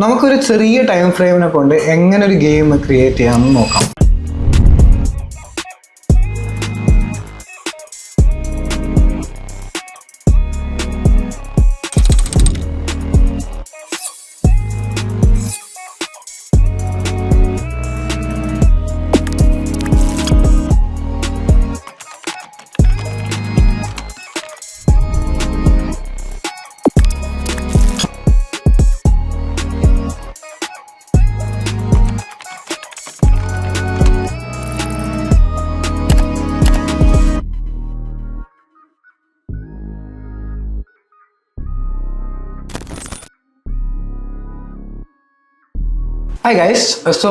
നമുക്കൊരു ചെറിയ ടൈം ഫ്രെയിമിനെ കൊണ്ട് എങ്ങനെ ഒരു ഗെയിം ക്രിയേറ്റ് ചെയ്യാമെന്ന് നോക്കാം. ഹായ് ഗൈസ്, സോ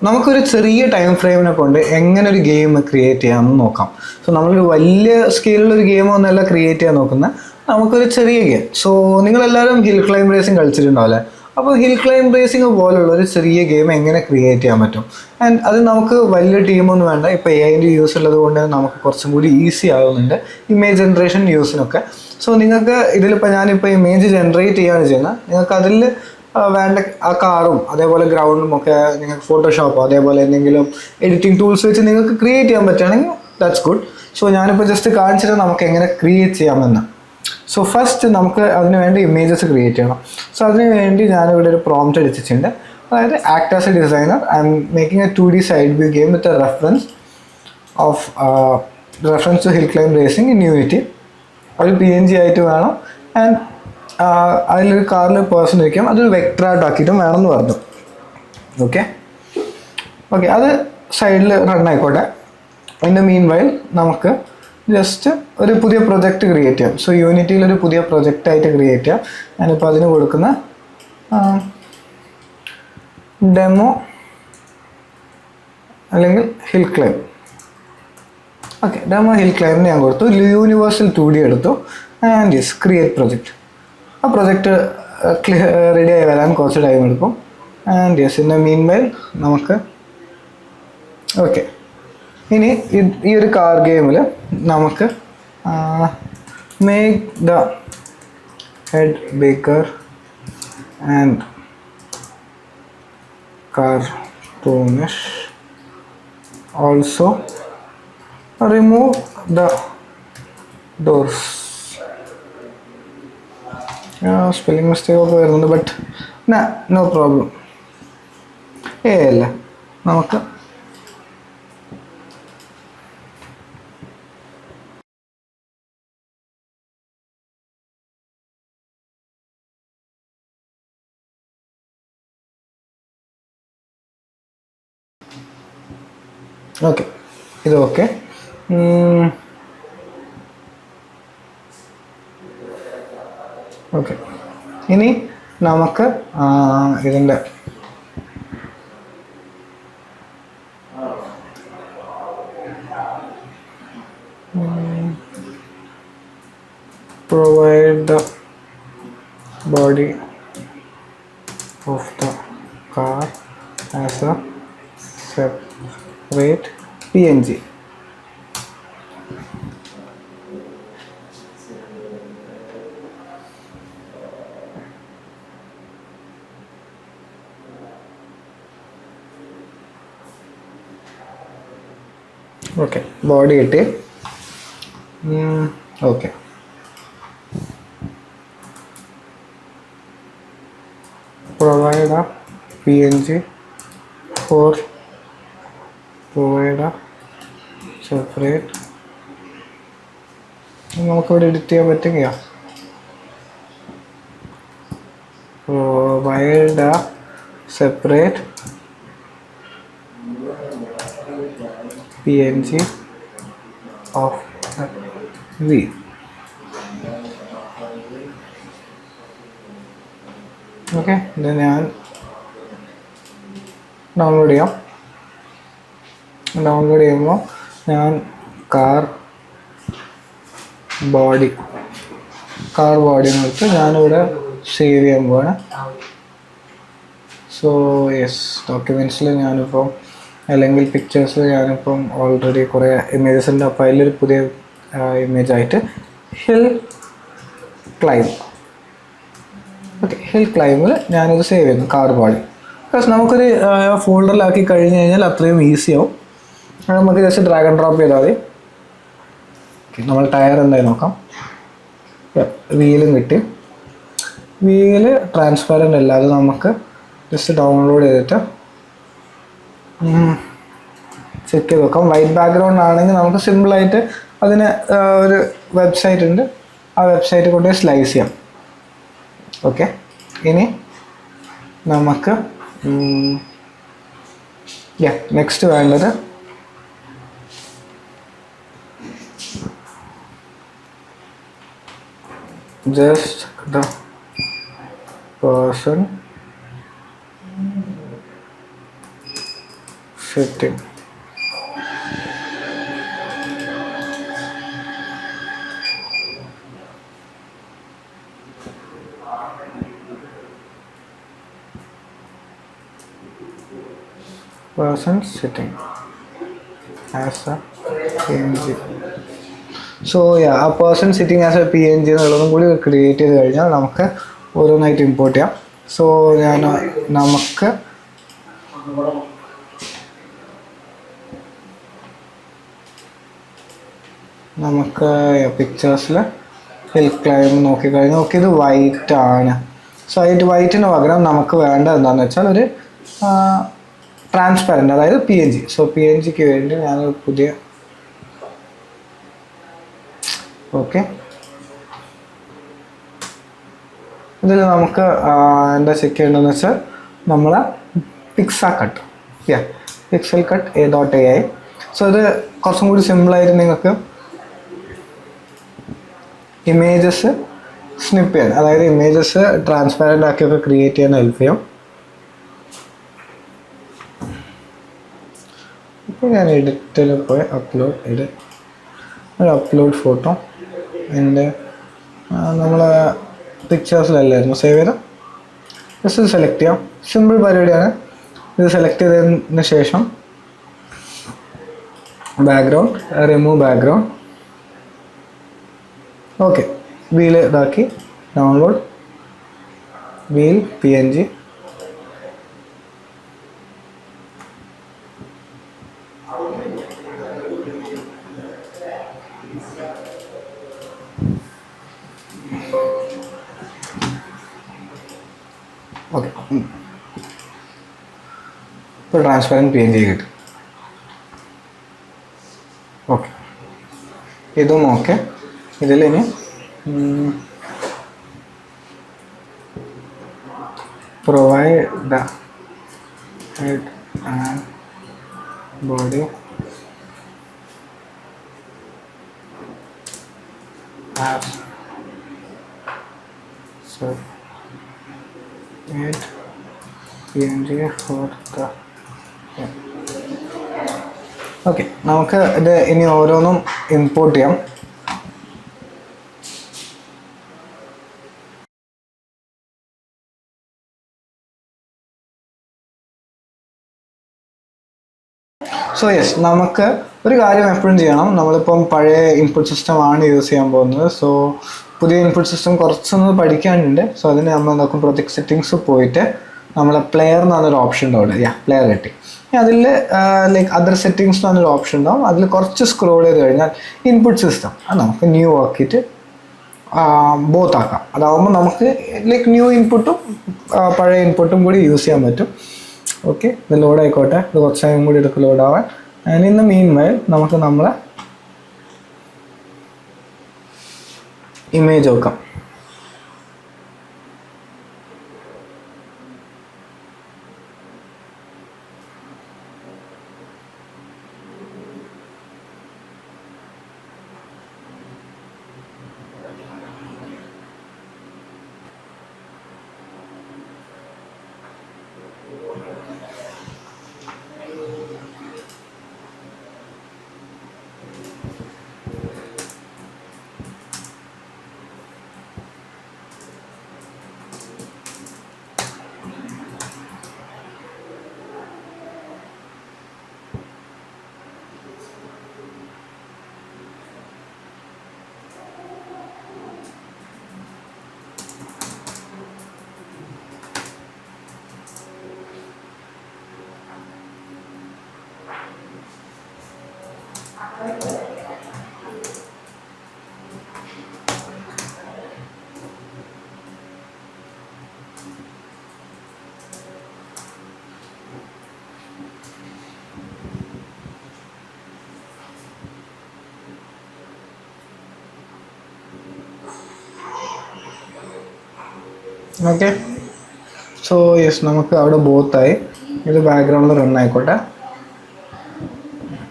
നമുക്കൊരു ചെറിയ ടൈം ഫ്രെയിമിനെ കൊണ്ട് എങ്ങനെ ഒരു ഗെയിം ക്രിയേറ്റ് ചെയ്യാമെന്ന് നോക്കാം. സോ നമ്മളൊരു വലിയ സ്കെയിലുള്ളൊരു ഗെയിമൊന്നുമല്ല ക്രിയേറ്റ് ചെയ്യാൻ നോക്കുന്നത്, നമുക്കൊരു ചെറിയ ഗെയിം. സോ നിങ്ങളെല്ലാവരും ഹിൽ ക്ലൈംബ് റേസിംഗ് കളിച്ചിട്ടുണ്ടാവില്ലേ? അപ്പോൾ ഹിൽ ക്ലൈംബ് റേസിംഗ് പോലുള്ള ഒരു ചെറിയ ഗെയിം എങ്ങനെ ക്രിയേറ്റ് ചെയ്യാൻ പറ്റും? ആൻഡ് അത് നമുക്ക് വലിയ ടീമൊന്നും വേണ്ട. ഇപ്പോൾ AI യൂസ് ഉള്ളത് കൊണ്ട് നമുക്ക് കുറച്ചും കൂടി ഈസി ആകുന്നുണ്ട് ഇമേജ് ജനറേഷൻ യൂസിനൊക്കെ. സോ നിങ്ങൾക്ക് ഇതിലിപ്പോൾ ഞാനിപ്പോൾ ഇമേജ് ജനറേറ്റ് ചെയ്യുകയാണ് ചെയ്യുന്നത്. നിങ്ങൾക്ക് അതിൽ വേണ്ട ആ കാറും അതേപോലെ ഗ്രൗണ്ടും ഒക്കെ നിങ്ങൾക്ക് ഫോട്ടോഷോപ്പോ അതേപോലെ എന്തെങ്കിലും എഡിറ്റിംഗ് ടൂൾസ് വെച്ച് നിങ്ങൾക്ക് ക്രിയേറ്റ് ചെയ്യാൻ പറ്റുകയാണെങ്കിൽ ദാറ്റ്സ് ഗുഡ്. സോ ഞാനിപ്പോൾ ജസ്റ്റ് കാണിച്ചിട്ട് നമുക്ക് എങ്ങനെ ക്രിയേറ്റ് ചെയ്യാമെന്ന്. സോ ഫസ്റ്റ് നമുക്ക് അതിന് വേണ്ടി ഇമേജസ് ക്രിയേറ്റ് ചെയ്യണം. സോ അതിന് വേണ്ടി ഞാനിവിടെ ഒരു പ്രോംപ്റ്റ് അടിച്ചിട്ടുണ്ട്. അതായത് act as a designer I am making a 2D side view game with a reference to hill climb racing in Unity. ഒരു PNG ആയിട്ട് വേണം. ആൻഡ് അതിലൊരു കാറിൽ പേഴ്സൺ ഇരിക്കും, അതൊരു വെക്ടറായിട്ട് ആക്കിയിട്ടും വേണമെന്ന് പറഞ്ഞു. ഓക്കെ, അത് സൈഡിൽ റൺ ആയിക്കോട്ടെ. അതിൻ്റെ മീൻ വൈൽ നമുക്ക് ജസ്റ്റ് ഒരു പുതിയ പ്രൊജക്റ്റ് ക്രിയേറ്റ് ചെയ്യാം. സോ യൂണിറ്റിയിലൊരു പുതിയ പ്രൊജക്റ്റായിട്ട് ക്രിയേറ്റ് ചെയ്യാം. ഞാനിപ്പോൾ അതിന് കൊടുക്കുന്ന ഡെമോ അല്ലെങ്കിൽ hill climb. Okay, demo hill ക്ലൈംബിന് ഞാൻ കൊടുത്തു. യൂണിവേഴ്സൽ 2D എടുത്തു. And yes, create project. ആ പ്രൊജക്റ്റ് റെഡി ആയി വരാൻ കുറച്ച് ടൈം എടുക്കും. And yes, in the mean while നമുക്ക് ഓക്കെ, ഇനി ഈ ഒരു കാർ ഗെയിമിൽ നമുക്ക് make the head bigger and cartoonish. Also remove the doors. Spelling mistake ഒക്കെ വരുന്നുണ്ട്, ബട്ട് നോ പ്രോബ്ലം. അല്ല, നമുക്ക് ഓക്കെ, ഇത് ഓക്കെ. ഓക്കെ, ഇനി നമുക്ക് ഇതിൻ്റെ provide the body of the car as a separate PNG. Okay, body കിട്ടി. Okay, provide a PNG for provide a separate. നമുക്കിവിടെ എഡിറ്റ് ചെയ്യാൻ പറ്റുകയാ. provide a separate PNG of V. Okay, ഇത് ഞാൻ ഡൗൺലോഡ് ചെയ്യാം. ഡൗൺലോഡ് ചെയ്യുമ്പോൾ ഞാൻ കാർ ബോഡി എടുത്ത് ഞാനിവിടെ സേവ് ചെയ്യാൻ പോവാണ്. സോ യെസ്, ഡോക്യുമെൻറ്റ്സിൽ ഞാനിപ്പം അല്ലെങ്കിൽ പിക്ചേഴ്സിൽ ഞാനിപ്പം ഓൾറെഡി കുറേ ഇമേജസ് ഉണ്ട്. അപ്പോൾ അതിലൊരു പുതിയ ഇമേജായിട്ട് ഹിൽ ക്ലൈംബ് ഓക്കെ, ഹിൽ ക്ലൈമ്പിൽ ഞാനിത് സേവ് ചെയ്യുന്നു കാർ ബോഡി. ബിക്കോസ് നമുക്കൊരു ഫോൾഡറിലാക്കി കഴിഞ്ഞ് കഴിഞ്ഞാൽ അത്രയും ഈസി ആവും. നമുക്ക് ജസ്റ്റ് ഡ്രാഗ് ആൻഡ് ഡ്രോപ്പ് ചെയ്താൽ മതി. നമ്മൾ ടയർ എന്തായി നോക്കാം. വീലും കിട്ടി. വീല് ട്രാൻസ്പാരൻ്റ് അല്ല, അത് നമുക്ക് ജസ്റ്റ് ഡൗൺലോഡ് ചെയ്തിട്ട് ചെക്ക് ചെയ്ത് നോക്കാം. വൈറ്റ് ബാക്ക്ഗ്രൗണ്ട് ആണെങ്കിൽ നമുക്ക് സിമ്പിളായിട്ട് അതിന് ഒരു വെബ്സൈറ്റ് ഉണ്ട്, ആ വെബ്സൈറ്റ് കൊണ്ട് സ്ലൈസ് ചെയ്യാം. ഓക്കെ, ഇനി നമുക്ക് നെക്സ്റ്റ് വേണ്ടത് just the person sitting. Person sitting as a PNG. So ആ person sitting as a PNG എന്നുള്ളതും കൂടി ക്രിയേറ്റ് ചെയ്ത് കഴിഞ്ഞാൽ നമുക്ക് ഓരോന്നായിട്ട് ഇമ്പോർട്ട് ചെയ്യാം. സോ നമുക്ക് പിക്ചേഴ്സിൽ ഹിൽ ക്ലൈംബ് നോക്കിക്കഴിഞ്ഞാൽ ഇത് വൈറ്റ് ആണ്. സോ വൈറ്റിന് പകരം നമുക്ക് വേണ്ടത് എന്താണെന്ന് വെച്ചാൽ ഒരു ട്രാൻസ്പാരൻ്റ്, അതായത് PNG. സോ PNGക്ക് വേണ്ടി ഞാനൊരു പുതിയ ഇതിൽ നമുക്ക് എന്താ ചെക്ക് ചെയ്യേണ്ടതെന്ന് വെച്ചാൽ നമ്മളെ പിക്സൽ കട്ട് A.ai. സോ ഇത് കുറച്ചും കൂടി സിമ്പിളായിട്ട് നിങ്ങൾക്ക് ഇമേജസ് സ്നിപ്പ് ചെയ്യാൻ, അതായത് ഇമേജസ് ട്രാൻസ്പാരൻ്റ് ആക്കിയൊക്കെ ക്രിയേറ്റ് ചെയ്യാൻ ഹെൽപ്പ് ചെയ്യും. ഇപ്പോൾ ഞാൻ എഡിറ്റിൽ പോയി അപ്ലോഡ് ഫോട്ടോ എൻ്റെ നമ്മളെ പിക്ചേഴ്സിലല്ലായിരുന്നു സേവ് ചെയ്ത് ജസ്റ്റ് സെലക്ട് ചെയ്യാം. സിമ്പിൾ പരിപാടിയാണ്. ഇത് സെലക്ട് ചെയ്തതിന് ശേഷം background, remove background. Okay, wheel ഇതാക്കി ഡൗൺലോഡ് വീൽ PNG. ഓക്കെ, ഇപ്പോൾ ട്രാൻസ്പാരൻറ്റ് PNG കിട്ടും. ഓക്കെ, ഇതും ഓക്കെ. ഇതിലിനി provide the head and body as PNG for the okay. നമുക്ക് ഇത് ഇനി ഓരോന്നും ഇമ്പോർട്ട് ചെയ്യാം. സോ യെസ്, നമുക്ക് ഒരു കാര്യം എപ്പോഴും ചെയ്യണം. നമ്മളിപ്പം പഴയ ഇൻപുട്ട് സിസ്റ്റമാണ് യൂസ് ചെയ്യാൻ പോകുന്നത്. സോ പുതിയ ഇൻപുട്ട് സിസ്റ്റം കുറച്ചൊന്ന് പഠിക്കാനുണ്ട്. സോ അതിന് നമ്മൾ നോക്കും പ്രൊജക്ട് സെറ്റിങ്സ് പോയിട്ട് നമ്മളെ പ്ലെയർ എന്ന് പറഞ്ഞൊരു ഓപ്ഷൻ ഉണ്ടാവും. പ്ലെയർ കിട്ടി. അതിൽ ലൈക്ക് അതർ സെറ്റിങ്സ് എന്ന് പറഞ്ഞൊരു ഓപ്ഷൻ ഉണ്ടാവും. അതിൽ കുറച്ച് സ്ക്രോൾ ചെയ്ത് കഴിഞ്ഞാൽ ഇൻപുട്ട് സിസ്റ്റം അത് നമുക്ക് ന്യൂ ആക്കിയിട്ട് ബോത്ത് ആക്കാം. അതാവുമ്പോൾ നമുക്ക് ലൈക്ക് ന്യൂ ഇൻപുട്ടും പഴയ ഇൻപുട്ടും കൂടി യൂസ് ചെയ്യാൻ പറ്റും. ഓക്കെ, ഇത് ലോഡ് ആയിക്കോട്ടെ. ഇത് കുറച്ച് ടൈം കൂടി എടുക്കും ലോഡാവാൻ. And in the mean while നമുക്ക് നമ്മളെ ഇമേജ് നോക്കാം. ഓക്കെ. സോ യെസ്, നമുക്ക് അവിടെ ബോത്തായി. ഇത് ബാക്ക്ഗ്രൗണ്ടിൽ റൺ ആയിക്കോട്ടെ.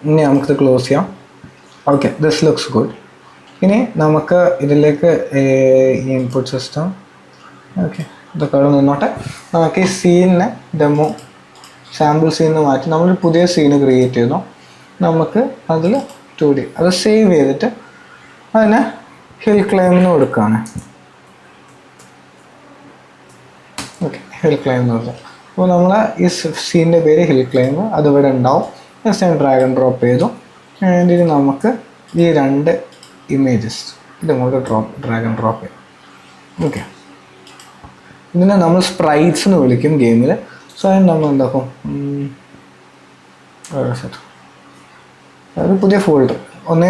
ഇനി നമുക്കിത് ക്ലോസ് ചെയ്യാം. Okay, this looks good. ഇനി നമുക്ക് ഇതിലേക്ക് ഇൻപുട്ട് സിസ്റ്റം, ഓക്കെ, ഇതൊക്കെ അവിടെ നിന്നോട്ടെ. നമുക്ക് ഈ സീനിനെ ഡെമോ സാമ്പിൾ സീനിന് മാറ്റി നമ്മളൊരു പുതിയ സീന് ക്രിയേറ്റ് ചെയ്യുന്നു. നമുക്ക് അതിൽ 2D അത് സേവ് ചെയ്തിട്ട് അതിനെ ഹിൽ ക്ലൈംബിന് കൊടുക്കുകയാണ്. ഓക്കെ, ഹിൽ ക്ലൈംബ് എന്ന് പറഞ്ഞാൽ അപ്പോൾ നമ്മൾ ഈ സീനിൻ്റെ പേര് ഹിൽ ക്ലൈംബ്, അതിവിടെ ഉണ്ടാവും. ജസ്റ്റ് ഞാൻ ഡ്രാഗ് ആൻഡ് ഡ്രോപ്പ് ചെയ്തു. ഇനി നമുക്ക് ഈ 2 ഇമേജസ് ഇതങ്ങോട്ട് ഡ്രാഗ് ആൻഡ് ഡ്രോപ്പ് ചെയ്യും. ഓക്കെ, ഇതിനെ നമ്മൾ സ്പ്രൈറ്റ്സ് എന്ന് വിളിക്കും ഗെയിമിൽ. സോ അതിന് നമ്മൾ എന്താക്കും, ഒരു പുതിയ ഫോൾഡർ ഒന്നേ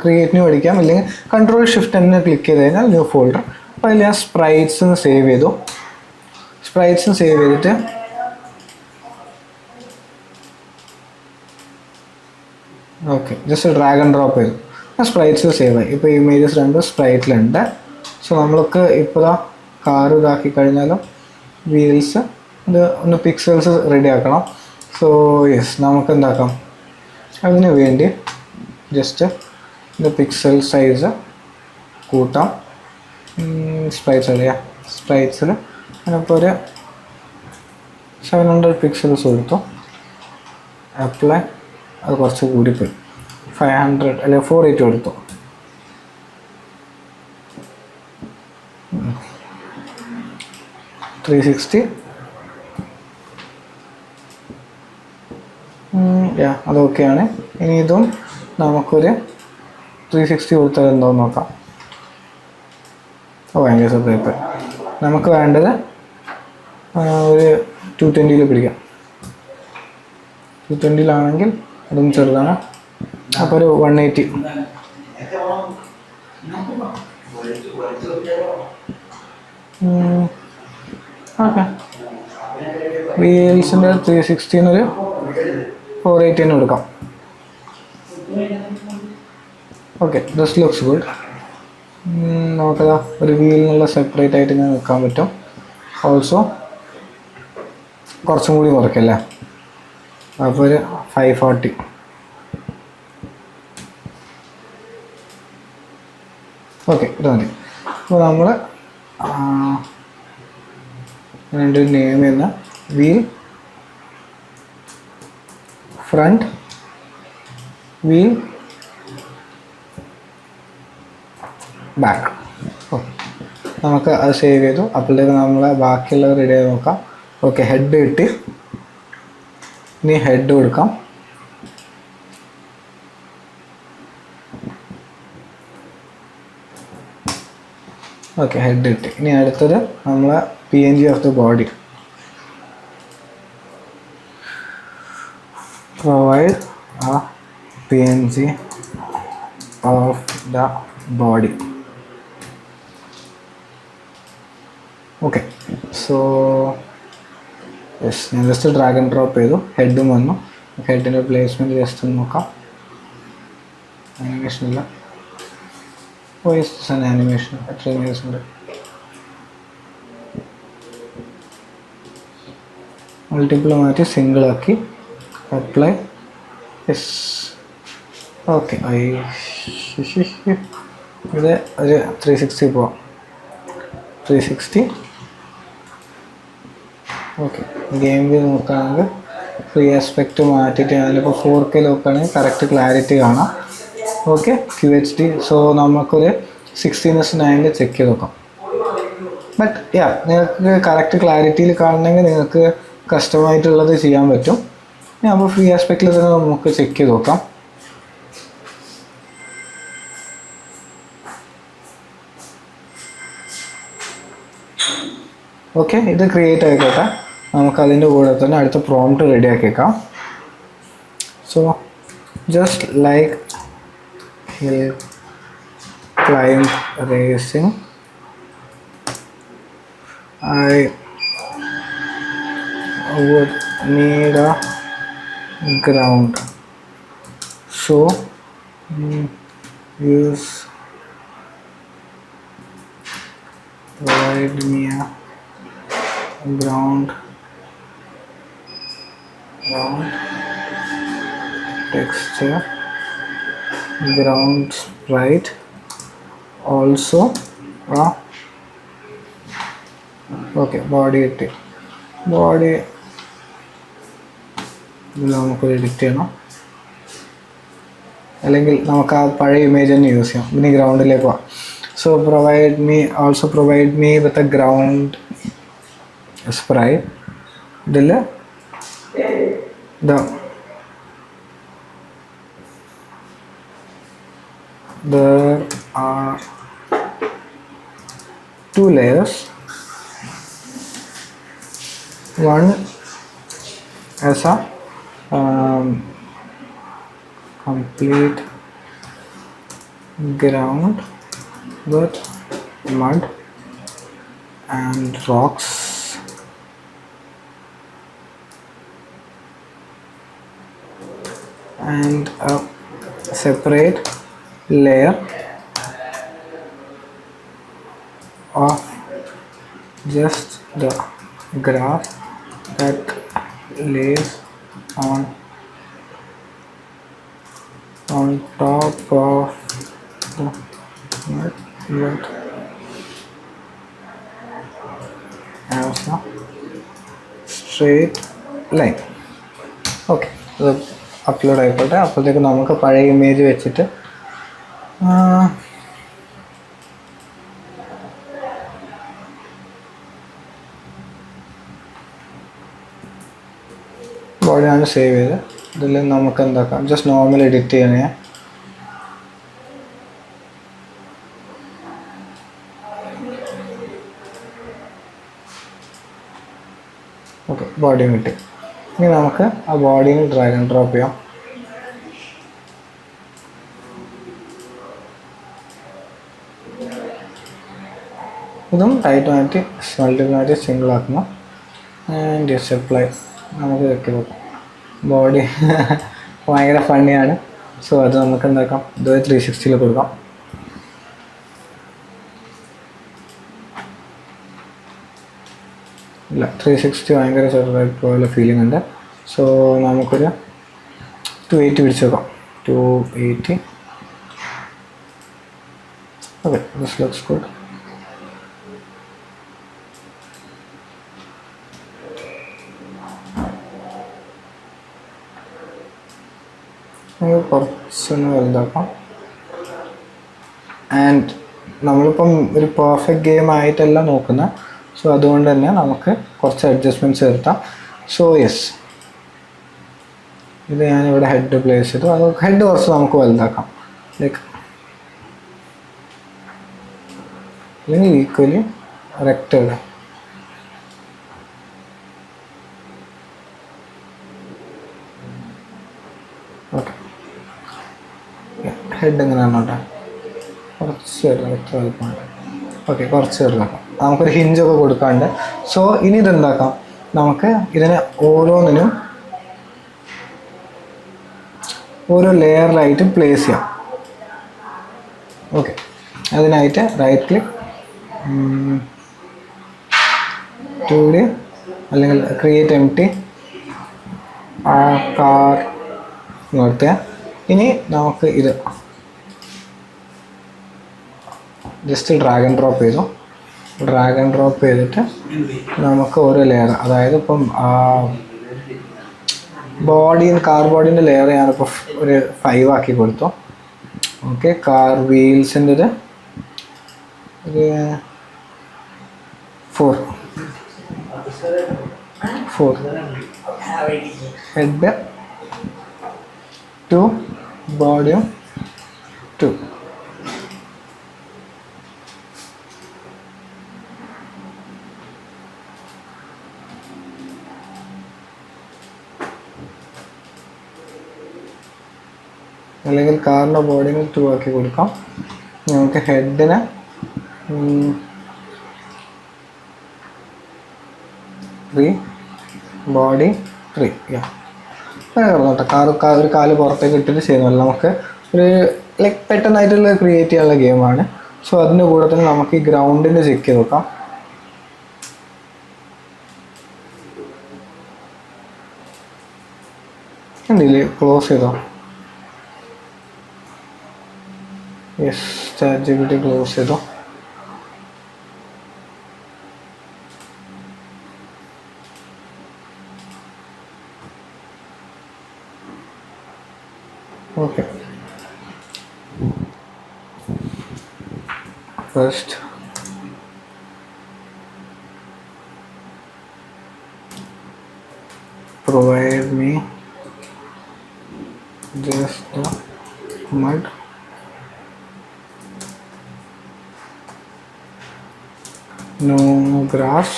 ക്രിയേറ്റ് ന്യൂ അടിക്കാം, അല്ലെങ്കിൽ കൺട്രോൾ ഷിഫ്റ്റ് തന്നെ ക്ലിക്ക് ചെയ്ത് കഴിഞ്ഞാൽ ന്യൂ ഫോൾഡർ. അപ്പോൾ അതിൽ ഞാൻ സ്പ്രൈറ്റ്സ് സേവ് ചെയ്തു. സ്പ്രൈറ്റ്സ് സേവ് ചെയ്തിട്ട് okay, just drag and drop ചെയ്തു. സ്പ്രൈറ്റ്സ് സേവ് ആയി. ഇപ്പോൾ ഇമേജസ് 2 സ്പ്രൈറ്റിലുണ്ട്. സോ നമ്മൾക്ക് ഇപ്പോൾ കാർ ഇതാക്കി കഴിഞ്ഞാലും വീൽസ് ഇത് ഒന്ന് പിക്സൽസ് റെഡി ആക്കണം. സോ യെസ്, നമുക്ക് എന്താക്കാം, അതിന് വേണ്ടി ജസ്റ്റ് ഇത് പിക്സൽ സൈസ് കൂട്ടാം. സ്പ്രൈറ്റ്സ് അറിയാം, സ്പ്രൈറ്റ്സിൽ അതിനിപ്പോൾ ഒരു 700 പിക്സൽസ് കൊടുത്തു. അപ്ലൈ, അത് കുറച്ച് കൂടിപ്പോയി, 500 അല്ലെങ്കിൽ 480 കൊടുത്തു. അതൊക്കെയാണ്. ഇനി ഇതും നമുക്കൊരു 360 കൊടുത്താൽ എന്തോ നോക്കാം. ഭയങ്കര സൂപ്പർ. നമുക്ക് വേണ്ടത് ഒരു 220 പിടിക്കാം. 220 അതും ചെറുതാണ്. അപ്പോൾ ഒരു 180. ഓക്കെ, വീൽസിൻ്റെ 360 480 കൊടുക്കാം. Okay, this looks good. നമുക്കതാ ഒരു വീലിനുള്ള സെപ്പറേറ്റ് ആയിട്ട് ഇങ്ങനെ വെക്കാൻ പറ്റും. ഓൾസോ കുറച്ചും കൂടി കുറയ്ക്കല്ലേ, അപ്പോൾ ഒരു 540. ഓക്കെ, ഇത് മതി. അപ്പോൾ നമ്മൾ അതിൻ്റെ നെയിം ചെയ്യുന്ന വീൽ ഫ്രണ്ട് വീൽ ബാക്ക്. നമുക്ക് അത് സേവ് ചെയ്തു. അപ്പോഴത്തേക്ക് നമ്മൾ ബാക്കിയുള്ളത് റെഡി ആയി നോക്കാം. ഓക്കെ, ഹെഡ് കിട്ടി. ഇനി ഹെഡ് കൊടുക്കാം. ഓക്കെ, ഹെഡ് കിട്ടി. ഇനി അടുത്തത് നമ്മളെ PNG of the body. Provide a PNG of the body. Okay, so yes, ഞാൻ ജസ്റ്റ് ഡ്രാഗ് ആൻഡ് ഡ്രോപ്പ് ചെയ്തു. ഹെഡും വന്നു. ഹെഡിൻ്റെ പ്ലേസ്മെൻറ്റ് ജസ്റ്റ് ഒന്ന് നോക്കാം. ആനിമേഷൻ ഇല്ല. ആനിമേഷൻ എത്ര ഇമേജസ് ഉണ്ട്? മൾട്ടിപ്പിൾ മാറ്റി സിംഗിൾ ആക്കി അപ്ലൈ. Yes, okay. ഇത് ഒരു 360 പോവാം. 360. ഓക്കെ, ഗെയിം വ്യൂ നോക്കുകയാണെങ്കിൽ ഫ്രീ ആസ്പെക്റ്റ് മാറ്റിയിട്ട് ഞാനിപ്പോൾ 4K നോക്കുകയാണെങ്കിൽ കറക്റ്റ് ക്ലാരിറ്റി കാണാം. Okay, QHD. സോ നമുക്കൊരു 16:9 ചെക്ക് ചെയ്ത് നോക്കാം. ബട്ട് നിങ്ങൾക്ക് കറക്റ്റ് ക്ലാരിറ്റിയിൽ കാണണമെങ്കിൽ നിങ്ങൾക്ക് കസ്റ്റമായിട്ടുള്ളത് ചെയ്യാൻ പറ്റും. അപ്പോൾ ഫ്രീ ആസ്പെക്റ്റിൽ തന്നെ നമുക്ക് ചെക്ക് ചെയ്ത് നോക്കാം. ഓക്കെ, ഇത് ക്രിയേറ്റ് ആയിക്കോട്ടെ. നമുക്കതിൻ്റെ കൂടെ തന്നെ അടുത്ത പ്രോംപ്റ്റ് റെഡി ആക്കിയേക്കാം. So just like hill climb racing, I would need a ground, so use provide me a ground texture, ground sprite, also okay body കിട്ടി. ബോഡി ഇതിൽ നമുക്ക് എഡിറ്റ് ചെയ്യണം, അല്ലെങ്കിൽ നമുക്ക് ആ പഴയ ഇമേജ് തന്നെ യൂസ് ചെയ്യാം. ഇനി ഗ്രൗണ്ടിലേക്ക് പോവാം. So provide me with a ground sprite. ഇതിൽ there are 2 layers. One as a complete ground with mud and rocks, and a separate layer of just the grass that lays on top of the mud with as a straight line. Okay, അത് upload ആയിക്കോട്ടെ. അപ്പോഴത്തേക്ക് നമുക്ക് പഴയ image വെച്ചിട്ട് ബോഡിയാണ് save ചെയ്ത്. ഇതിൽ നമുക്ക് എന്താക്കാം, ജസ്റ്റ് നോർമൽ എഡിറ്റ് ചെയ്യണേ. ഓക്കെ, ബോഡിയും കിട്ടി. ഇനി നമുക്ക് ആ ബോഡിയിൽ ഡ്രാഗ് ആൻഡ് ഡ്രോപ്പ് ചെയ്യാം. ഇതും ടൈറ്റ് മാറ്റി സ്മെൽറ്റ് മാറ്റി സിംഗിൾ ആക്കണം. And yes apply. നമുക്ക് വെക്കി നോക്കാം. ബോഡി ഭയങ്കര ഫണ്ണിയാണ്. സോ അത് നമുക്ക് എന്താക്കാം, ഇത് 360 കൊടുക്കാം. ഇല്ല, 360 ഭയങ്കര ചെറുതായിട്ട് പോലെ ഫീലിംഗ് ഉണ്ട്. സോ നമുക്കൊരു 280 പിടിച്ച് വെക്കാം. 280. Okay, this looks good. കുറച്ചൊന്ന് വലുതാക്കാം. ആൻഡ് നമ്മളിപ്പം ഒരു പെർഫെക്റ്റ് ഗെയിം ആയിട്ടല്ല നോക്കുന്നത്. സോ അതുകൊണ്ട് തന്നെ നമുക്ക് കുറച്ച് അഡ്ജസ്റ്റ്മെൻറ്റ്സ് വരുത്താം. സോ യെസ്, ഇത് ഞാനിവിടെ ഹെഡ് പ്ലേസ് ചെയ്തു. അത് ഹെഡ് കുറച്ച് നമുക്ക് വലുതാക്കാം, ലൈക്ക് അല്ലെങ്കിൽ ഈക്വലി റെക്റ്റാങ്കിൾ. ഓക്കെ, ഹെഡ് എങ്ങനെയാണ് കേട്ടോ, കുറച്ച് എത്ര വലുപ്പമുണ്ട്. ഓക്കെ, കുറച്ച് ചെറുതാക്കാം. നമുക്കൊരു ഹിഞ്ചൊക്കെ കൊടുക്കാണ്ട്. സോ ഇനി ഇതെന്താക്കാം, നമുക്ക് ഇതിനെ ഓരോന്നിനും ഓരോ ലെയറിലായിട്ട് പ്ലേസ് ചെയ്യാം. ഓക്കെ, അതിനായിട്ട് റൈറ്റ് ക്ലിക്ക് 2D അല്ലെങ്കിൽ ക്രിയേറ്റ് എംപ്റ്റി കാർ നിർത്തുക. ഇനി നമുക്ക് ഇത് ജസ്റ്റ് ഡ്രാഗ് ആൻഡ് ഡ്രോപ്പ് ചെയ്തു. ഡ്രാഗ് ആൻഡ് ഡ്രോപ്പ് ചെയ്തിട്ട് നമുക്ക് ഓരോ ലെയർ, അതായത് ഇപ്പം കാർ ബോഡീൻ്റെ ലെയർ ഞാനിപ്പോൾ ഒരു 5 ആക്കി കൊടുത്തു. ഓക്കെ, കാർ വീൽസിൻ്റെ ഒരു 4. ഹെഡ് 2, ബോഡിയും 2. അല്ലെങ്കിൽ കാറിൻ്റെ ബോഡിന് 2 ആക്കി കൊടുക്കാം. നമുക്ക് ഹെഡിന് 3, ബോഡി 3. കേട്ടോ, ഒരു കാല് പുറത്തേക്ക് ഇട്ടിട്ട് ചെയ്യുന്നതല്ല, നമുക്ക് ഒരു ലൈക്ക് പെട്ടെന്നായിട്ടുള്ള ക്രിയേറ്റ് ചെയ്യാനുള്ള ഗെയിമാണ്. സോ അതിൻ്റെ കൂടെ തന്നെ നമുക്ക് ഈ ഗ്രൗണ്ടിൻ്റെ ചെക്ക് ചെയ്ത് നോക്കാം. ഉണ്ടല്ലേ, ക്ലോസ് ചെയ്തോ? യെസ്, ChatGPT ക്ലോസ് ചെയ്തോ. Okay, first provide me just the mud, no grass.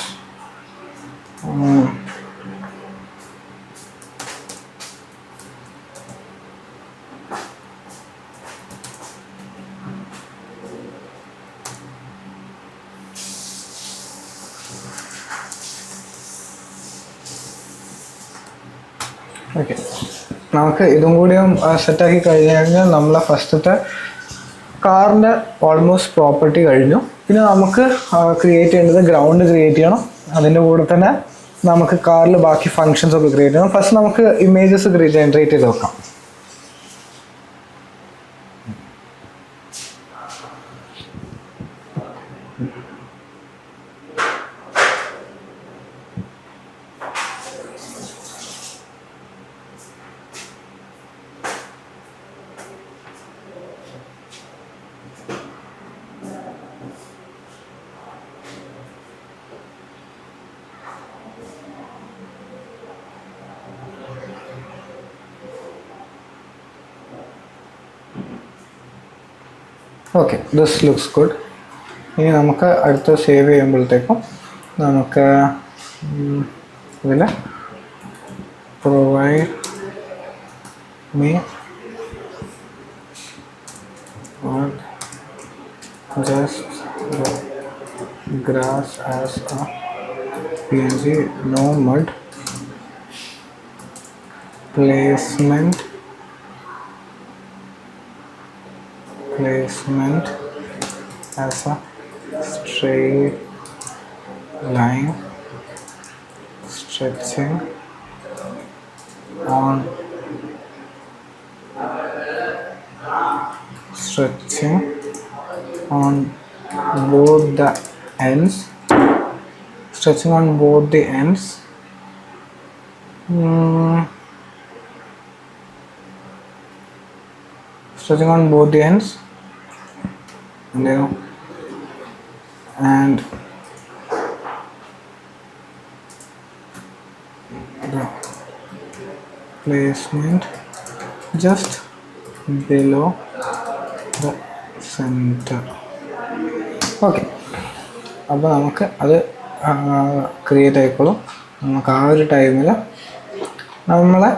Okay, നമുക്ക് ഇതും കൂടിയും സെറ്റാക്കി കഴിഞ്ഞ് കഴിഞ്ഞാൽ നമ്മളെ ഫസ്റ്റത്തെ കാറിൻ്റെ ഓൾമോസ്റ്റ് പ്രോപ്പർട്ടി കഴിഞ്ഞു. പിന്നെ നമുക്ക് ക്രിയേറ്റ് ചെയ്യേണ്ടത് ഗ്രൗണ്ട് ക്രിയേറ്റ് ചെയ്യണം. അതിൻ്റെ കൂടെ തന്നെ നമുക്ക് കാറിൽ ബാക്കി ഫങ്ഷൻസ് ഒക്കെ ക്രിയേറ്റ് ചെയ്യണം. ഫസ്റ്റ് നമുക്ക് ഇമേജസ് ജനറേറ്റ് ചെയ്ത് വെക്കാം. Okay, this looks good. ഇനി നമുക്ക് അടുത്ത് സേവ് ചെയ്യുമ്പോഴത്തേക്കും നമുക്ക് ഇതിൽ provide me just grass as a PNG, no mud, placement as a straight line, stretching on both the ends, stretching on both the ends. Stretching on both the ends, and the placement just below the center. Okay, അപ്പോൾ നമുക്ക് അത് create ആയിക്കോളും. നമുക്ക് ആ ഒരു ടൈമിൽ നമ്മളെ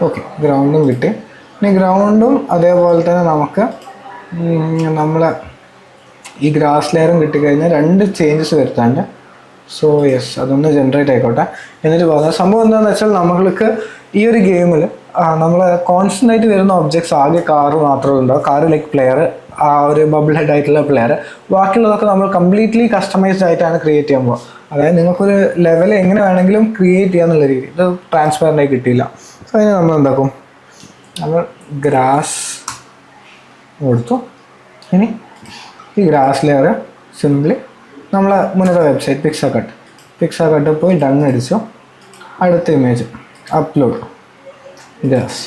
okay ഗ്രൗണ്ടും കിട്ടി. ഇനി ഗ്രൗണ്ടും അതേപോലെ തന്നെ നമുക്ക് നമ്മളെ ഈ ഗ്രാസ് ലെയറും കിട്ടിക്കഴിഞ്ഞാൽ രണ്ട് ചേഞ്ചസ് വരുത്താണ്ട്. സോ യെസ്, അതൊന്ന് ജനറേറ്റ് ആയിക്കോട്ടെ. എന്നിട്ട് പറഞ്ഞ സംഭവം എന്താണെന്ന് വെച്ചാൽ നമ്മൾക്ക് ഈ ഒരു ഗെയിമിൽ നമ്മൾ കോൺസ്റ്റൻ്റ് ആയിട്ട് വരുന്ന ഒബ്ജക്ട്സ് ആകെ കാറ് മാത്രമേ ഉണ്ടാവും. കാറ് ലൈക്ക് പ്ലെയർ, ആ ഒരു ബബിൾ ഹെഡ് ആയിട്ടുള്ള പ്ലെയർ. ബാക്കിയുള്ളതൊക്കെ നമ്മൾ കംപ്ലീറ്റ്ലി കസ്റ്റമൈസ്ഡ് ആയിട്ടാണ് ക്രിയേറ്റ് ചെയ്യാൻ പോകുക. അതായത് നിങ്ങൾക്കൊരു ലെവൽ എങ്ങനെ വേണമെങ്കിലും ക്രിയേറ്റ് ചെയ്യാന്നുള്ള രീതി. ഇത് ട്രാൻസ്പെറൻ്റ് ആയി കിട്ടിയില്ല. സോ അതിന് നമ്മൾ എന്താക്കും, നമ്മൾ ഗ്രാസ് കൊടുത്തു. ഇനി ഈ ഗ്രാസ് ലെയർ സിംപ്ലി നമ്മളെ മുന്നത്തെ വെബ്സൈറ്റ് പിക്സാകട്ട് പോയി ഡൺ അടിച്ചു. അടുത്ത image upload grass.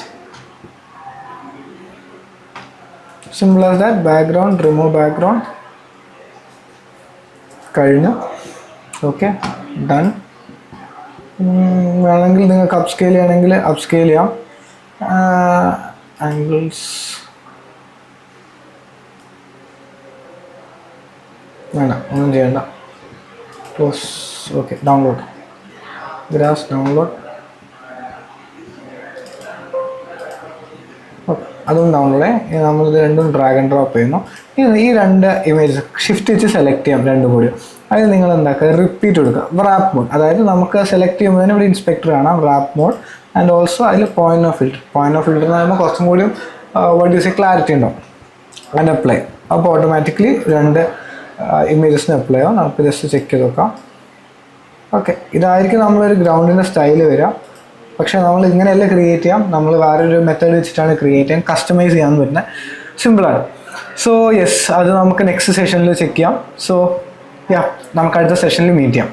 Simple as that. Background remove background കഴിഞ്ഞു. Okay, done. വേണമെങ്കിൽ നിങ്ങൾക്ക് അപ്പ് സ്കെയിൽ ചെയ്യണമെങ്കിൽ അപ്പ് സ്കെയിൽ ചെയ്യാം. ആംഗിൾസ് വേണ്ട, ഒന്നും ചെയ്യണ്ട. Close. Okay, download grass download. Okay, അതും ഡൗൺലോഡ്. നമ്മളിത് രണ്ടും ഡ്രാഗ് ആൻഡ് ഡ്രോപ്പ് ചെയ്യുന്നു. ഈ രണ്ട് ഇമേജ് ഷിഫ്റ്റ് വെച്ച് സെലക്ട് ചെയ്യാം രണ്ടും കൂടി. അതിൽ നിങ്ങൾ എന്താക്കുക, റിപ്പീറ്റ് കൊടുക്കുക. റാപ്പ് മോഡ്, അതായത് നമുക്ക് സെലക്ട് ചെയ്യുമ്പോൾ ഇവിടെ ഇൻസ്പെക്ടർ കാണാം, റാപ്പ് മോഡ്. ആൻഡ് ഓൾസോ അതിൽ പോയിന്റ് ഓഫ് ഫിൽറ്റർ എന്ന് പറയുമ്പോൾ കുറച്ചും കൂടി വാട്ട് യൂസ് ക്ലാരിറ്റി ഉണ്ടാവും. And apply. അപ്പോൾ ഓട്ടോമാറ്റിക്കലി 2 ഇമേജസിന് അപ്ലൈ ആവും. നമുക്ക് ജസ്റ്റ് ചെക്ക് ചെയ്ത് നോക്കാം. ഓക്കെ, ഇതായിരിക്കും നമ്മളൊരു ഗ്രൗണ്ടിൻ്റെ സ്റ്റൈല് വരിക. പക്ഷേ നമ്മൾ ഇങ്ങനെയല്ല ക്രിയേറ്റ് ചെയ്യാം, നമ്മൾ വേറൊരു മെത്തേഡ് വെച്ചിട്ടാണ് ക്രിയേറ്റ് ചെയ്യാൻ, കസ്റ്റമൈസ് ചെയ്യാൻ പറ്റുന്നത്. സിമ്പിളാണ്. സോ യെസ്, അത് നമുക്ക് നെക്സ്റ്റ് സെഷനിൽ ചെക്ക് ചെയ്യാം. സോ യാ, നമുക്ക് അടുത്ത സെഷനിൽ മീറ്റ് ചെയ്യാം.